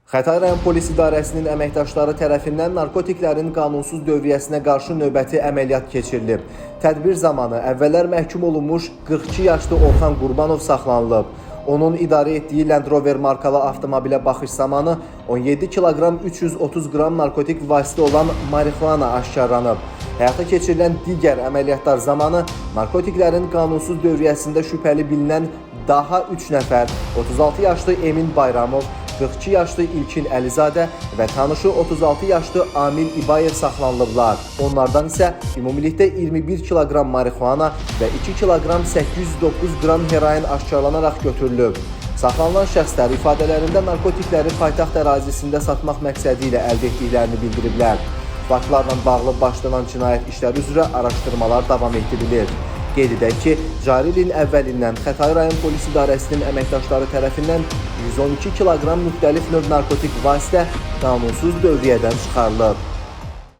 Xətai rayon polis idarəsinin əməkdaşları tərəfindən narkotiklərin qanunsuz dövriyyəsinə qarşı növbəti əməliyyat keçirilib. Tədbir zamanı əvvəllər məhkum olunmuş 42 yaşlı Orxan Qurbanov saxlanılıb. Onun idarə etdiyi Land Rover markalı avtomobilə baxış zamanı 17 kiloqram 330 qram narkotik vasitə olan marixuana aşkarlanıb. Həyata keçirilən digər əməliyyatlar zamanı narkotiklərin qanunsuz dövriyyəsində şübhəli bilinən daha 3 nəfər 36 yaşlı Emin Bayramov, 42 yaşlı İlkin Əlizadə və tanışı 36 yaşlı Amil İbayev saxlanılıblar. Onlardan isə ümumilikdə 21 kiloqram marixuana və 2 kiloqram 809 qram heroin aşkarlanaraq götürülüb. Saxlanılan şəxslər ifadələrində narkotikləri paytaxt ərazisində satmaq məqsədi ilə əldə etdiklərini bildiriblər. Faktlarla bağlı başlanan cinayət işləri üzrə araşdırmalar davam etdirilir. Qeyd edək ki, cari ilin əvvəlindən Xətai rayon polis idarəsinin əməkdaşları tərəfindən 112 kiloqram müxtəlif növ narkotik vasitə qanunsuz dövriyyədən çıxarılıb.